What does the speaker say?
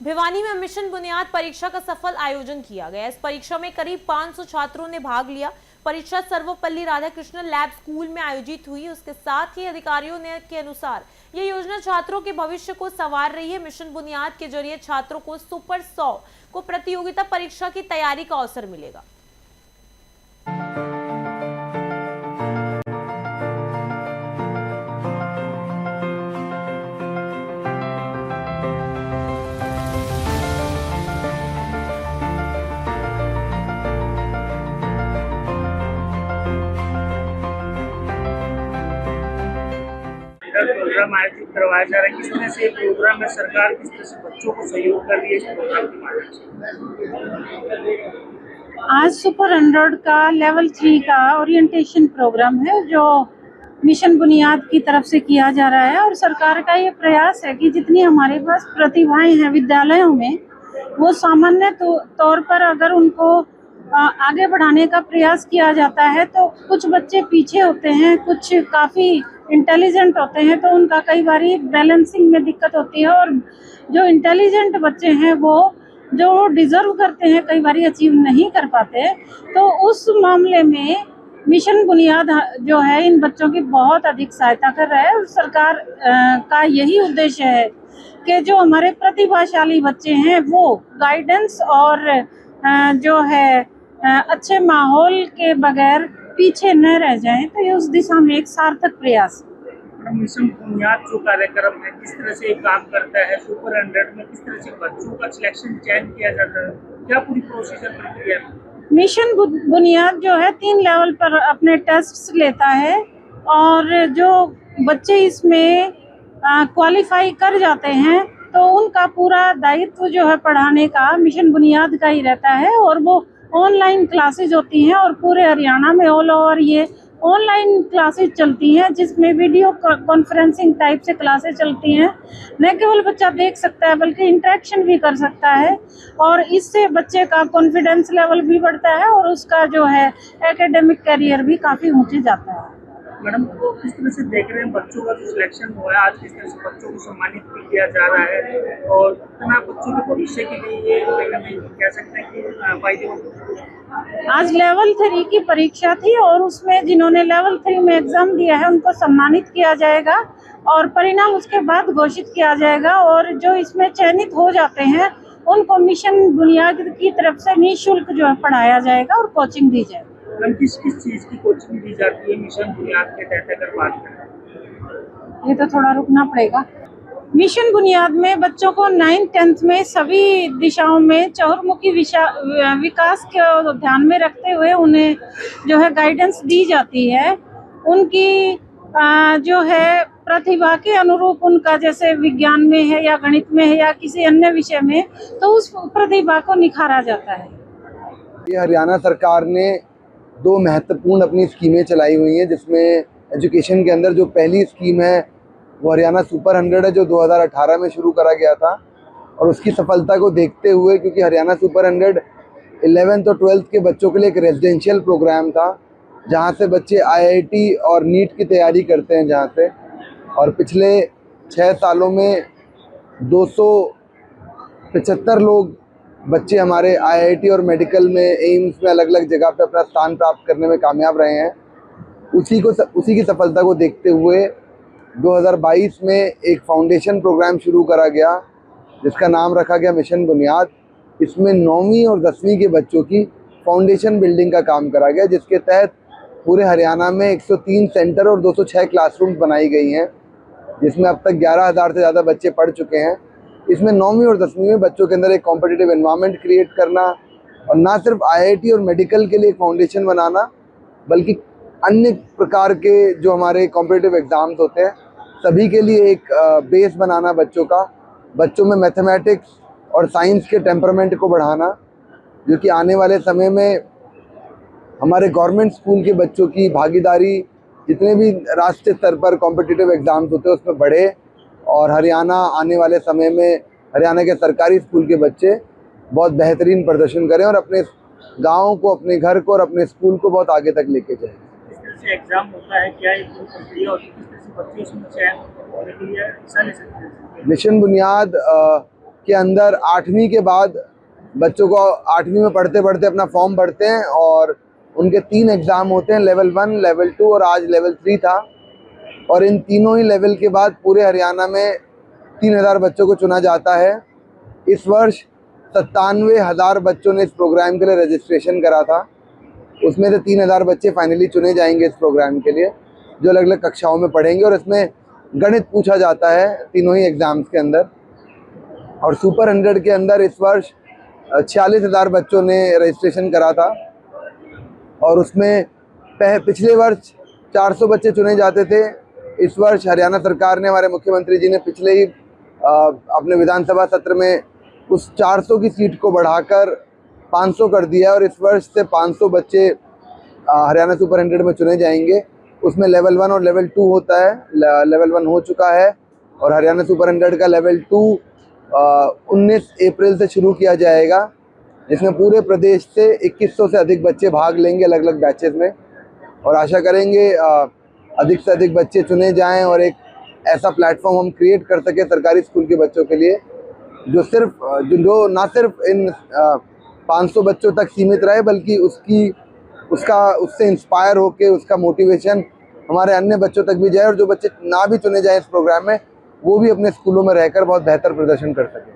भिवानी में मिशन बुनियाद परीक्षा का सफल आयोजन किया गया। इस परीक्षा में करीब 500 छात्रों ने भाग लिया। परीक्षा सर्वपल्ली राधाकृष्णन लैब स्कूल में आयोजित हुई। उसके साथ ही अधिकारियों ने के अनुसार ये योजना छात्रों के भविष्य को संवार रही है। मिशन बुनियाद के जरिए छात्रों को सुपर 100 को प्रतियोगिता परीक्षा की तैयारी का अवसर मिलेगा। प्रोग्राम आयोजित करवाया जा रहा है, किस तरह से प्रोग्राम में सरकार किस तरह से बच्चों को सहयोग कर रही है इस प्रोग्राम के माध्यम से? आज सुपर 100 का लेवल 3 का ओरिएंटेशन प्रोग्राम है जो मिशन बुनियाद की तरफ से किया जा रहा है। और सरकार का ये प्रयास है कि जितनी हमारे पास प्रतिभाएं हैं विद्यालयों में, वो सामान्य तौर पर अगर उनको आगे बढ़ाने का प्रयास किया जाता है तो कुछ बच्चे पीछे होते हैं, कुछ काफ़ी इंटेलिजेंट होते हैं, तो उनका कई बारी बैलेंसिंग में दिक्कत होती है। और जो इंटेलिजेंट बच्चे हैं वो जो डिज़र्व करते हैं कई बारी अचीव नहीं कर पाते। तो उस मामले में मिशन बुनियाद जो है इन बच्चों की बहुत अधिक सहायता कर रहा है। सरकार का यही उद्देश्य है कि जो हमारे प्रतिभाशाली बच्चे हैं वो गाइडेंस और जो है अच्छे माहौल के बगैर पीछे न रह जाएं। तो ये उस दिशा में एक सार्थक प्रयास है। मिशन बुनियाद जो कार्यक्रम है किस तरह से काम करता है, सुपर 100 में किस तरह से बच्चों का सिलेक्शन चयन किया जाता है, क्या पूरी प्रोसीजर प्रक्रिया है? मिशन बुनियाद जो है 3 लेवल पर अपने टेस्ट लेता है और जो बच्चे इसमें क्वालिफाई कर जाते हैं तो उनका पूरा दायित्व जो है पढ़ाने का मिशन बुनियाद का ही रहता है। और वो ऑनलाइन क्लासेज होती हैं और पूरे हरियाणा में ऑल ओवर ये ऑनलाइन क्लासेज चलती हैं, जिसमें वीडियो कॉन्फ्रेंसिंग टाइप से क्लासेज चलती हैं। न केवल बच्चा देख सकता है बल्कि इंटरेक्शन भी कर सकता है और इससे बच्चे का कॉन्फिडेंस लेवल भी बढ़ता है और उसका जो है एकेडमिक करियर भी काफ़ी ऊंचे जाता है। मैडम, तो किस तरह से देख रहे हैं बच्चों का जो सिलेक्शन हुआ है, आज किस तरह से बच्चों को सम्मानित भी किया जा रहा है और कितना बच्चों के भविष्य के लिए ये कह सकते हैं कि फायदेमंद? आज लेवल 3 की परीक्षा थी और उसमें जिन्होंने लेवल 3 में एग्जाम दिया है उनको सम्मानित किया जाएगा और परिणाम उसके बाद घोषित किया जाएगा। और जो इसमें चयनित हो जाते हैं उनको मिशन बुनियाद की तरफ से निःशुल्क जो है पढ़ाया जाएगा और कोचिंग दी जाएगी। किस किस चीज़ की कोचिंग दी जाती है मिशन बुनियाद के तहत अगर बात करें? ये तो थोड़ा रुकना पड़ेगा। मिशन बुनियाद में बच्चों को 9th 10th में सभी दिशाओं में चहुर्मुखी विकास को ध्यान में रखते हुए उन्हें जो है गाइडेंस दी जाती है। उनकी जो है प्रतिभा के अनुरूप उनका जैसे विज्ञान में है या गणित में है या किसी अन्य विषय में, तो उस प्रतिभा को निखारा जाता है। ये हरियाणा सरकार ने 2 महत्वपूर्ण अपनी स्कीमें चलाई हुई हैं, जिसमें एजुकेशन के अंदर जो पहली स्कीम है वो हरियाणा सुपर 100 है जो 2018 में शुरू करा गया था। और उसकी सफलता को देखते हुए, क्योंकि हरियाणा सुपर 100 11th और 12th के बच्चों के लिए एक रेजिडेंशियल प्रोग्राम था जहां से बच्चे IIT और नीट की तैयारी करते हैं जहां से। और पिछले 6 सालों में 275 लोग बच्चे हमारे IIT और मेडिकल में, एम्स में, अलग अलग जगह पे अपना स्थान प्राप्त करने में कामयाब रहे हैं। उसी की सफलता को देखते हुए 2022 में एक फाउंडेशन प्रोग्राम शुरू करा गया जिसका नाम रखा गया मिशन बुनियाद। इसमें 9वीं और 10वीं के बच्चों की फाउंडेशन बिल्डिंग का काम करा गया, जिसके तहत पूरे हरियाणा में 103 सेंटर और 206 क्लासरूम्स बनाई गई हैं, जिसमें अब तक 11,000 से ज़्यादा बच्चे पढ़ चुके हैं। इसमें 9वीं और 10वीं में बच्चों के अंदर एक कॉम्पिटिटिव एनवायरनमेंट क्रिएट करना और ना सिर्फ IIT और मेडिकल के लिए एक फाउंडेशन बनाना, बल्कि अन्य प्रकार के जो हमारे कॉम्पिटिटिव एग्ज़ाम्स होते हैं सभी के लिए एक बेस बनाना बच्चों में मैथमेटिक्स और साइंस के टेम्परामेंट को बढ़ाना, जो कि आने वाले समय में हमारे गवर्नमेंट स्कूल के बच्चों की भागीदारी जितने भी राष्ट्रीय स्तर पर कॉम्पिटिटिव एग्ज़ाम्स होते हैं उसमें बढ़े और हरियाणा आने वाले समय में हरियाणा के सरकारी स्कूल के बच्चे बहुत बेहतरीन प्रदर्शन करें और अपने गाँव को, अपने घर को और अपने स्कूल को बहुत आगे तक लेके जाएं। किस तरह से एग्जाम होता है, क्या एक प्रक्रिया होती है, किस तरह से बच्चे इसमें चयन होने के लिए हिस्सा ले सकते हैं? मिशन बुनियाद के अंदर 8वीं के बाद बच्चों को 8वीं में पढ़ते पढ़ते अपना फॉर्म भरते हैं और उनके 3 एग्ज़ाम होते हैं, लेवल 1, लेवल 2 और आज लेवल 3 था। और इन तीनों ही लेवल के बाद पूरे हरियाणा में 3000 बच्चों को चुना जाता है। इस वर्ष 97,000 बच्चों ने इस प्रोग्राम के लिए रजिस्ट्रेशन करा था। उसमें से 3000 बच्चे फाइनली चुने जाएंगे इस प्रोग्राम के लिए, जो अलग अलग कक्षाओं में पढ़ेंगे और इसमें गणित पूछा जाता है तीनों ही एग्ज़ाम्स के अंदर। और सुपर 100 के अंदर इस वर्ष 46,000 बच्चों ने रजिस्ट्रेशन करा था और उसमें पिछले वर्ष 400 बच्चे चुने जाते थे। इस वर्ष हरियाणा सरकार ने, हमारे मुख्यमंत्री जी ने पिछले ही अपने विधानसभा सत्र में उस 400 की सीट को बढ़ाकर 500 कर दिया और इस वर्ष से 500 बच्चे हरियाणा सुपर 100 में चुने जाएंगे। उसमें लेवल 1 और लेवल 2 होता है। लेवल 1 हो चुका है और हरियाणा सुपर 100 का लेवल 2 19 अप्रैल से शुरू किया जाएगा, जिसमें पूरे प्रदेश से 2100 से अधिक बच्चे भाग लेंगे अलग अलग बैचेस में। और आशा करेंगे अधिक से अधिक बच्चे चुने जाएं और एक ऐसा प्लेटफॉर्म हम क्रिएट कर सकें सरकारी स्कूल के बच्चों के लिए, जो ना सिर्फ इन 500 बच्चों तक सीमित रहे, बल्कि उससे इंस्पायर होके उसका मोटिवेशन हमारे अन्य बच्चों तक भी जाए और जो बच्चे ना भी चुने जाएं इस प्रोग्राम में, वो भी अपने स्कूलों में रहकर बहुत बेहतर प्रदर्शन कर सकें।